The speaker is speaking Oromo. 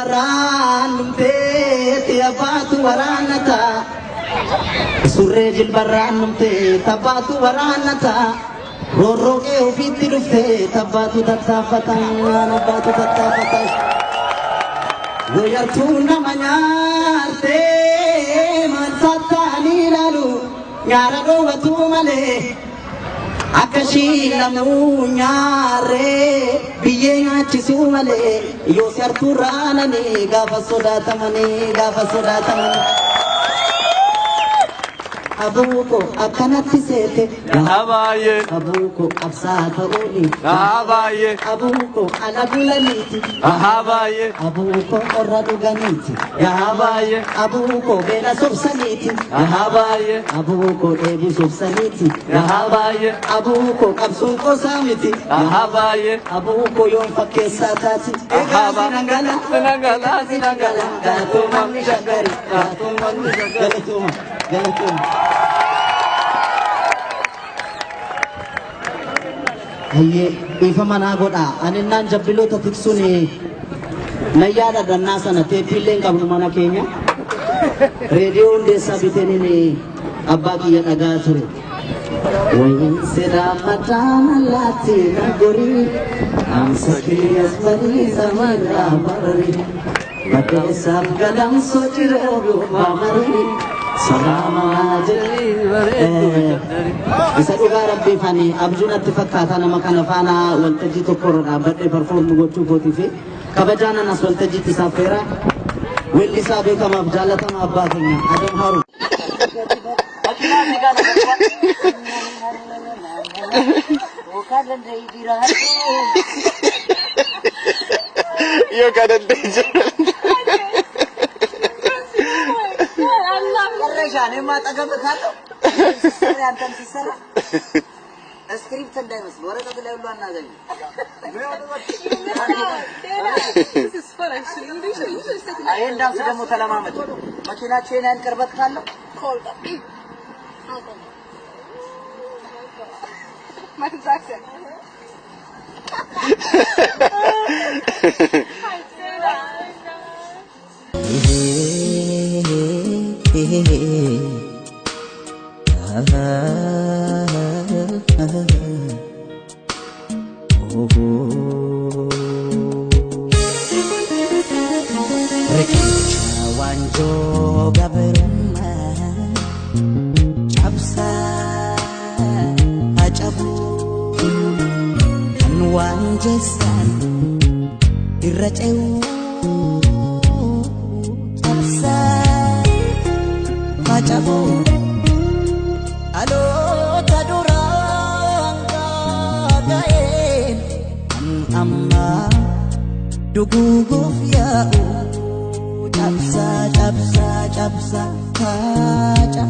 jilbarraan numtee tiyabbaatu waraanata surree jilbarraan numtee tabbaatu waraanata roorroqee ofiitti dhuftee tabbaatu tattaafatan abbaatu tattaafatan wayartuu nama nyaartee mansaattaanii ilaalu nyaara dhoowwatuu malee Akashi lamu nyare biye ngachisu male yo sarturana ni gafa soda tamani abuko akanati sete Abaye abuko absata uli Abaye abuko alagulaniti Abaye abuko oraduganiti Abaye abuko bela subsaniti Abaye abuko ebu subsaniti Abaye abuko absuko samiti Abaye abuko yon fakesatati Sinangala Gatuman shagari Galatuma Haye ifa mana goda aninnan jabbilota tiksuni nayyada danna sana teepilleen qabnu mana keenya reediyoon deessa bitenini abbaa kiyya dhagaa ture wayin seda matana lati nagori amsakiyas bari samara barri badesa gadam sochiro mamari salama jali isa dhugaa rabbii fani abjunatti fakkaata nama kana faana waltajjii tokkorra dhaabbadhee perform gochuu kootii fi kabajaanan as waltajjiitti saafeera weellisaa beekamaaf jaallatama abbaa keenya Adam Haru Yo kadandai Jane mata gam kalo sisara antam sisara script እንዳይመስ ወረቀት ላይ ሁሉ አናገኝ አይ እንዳስ ደግሞ ተለማመጡ መኪናቸው የናን ቅርበት ካለው ኮልዳ ማትዛክሰን Wanjo gaberuma Chapsa ajabu Anwanjesan irraceu Chapsa ajabu Alo taduranga gaen amma duguguf ya'u Capsa, capsa, capsa, capsa,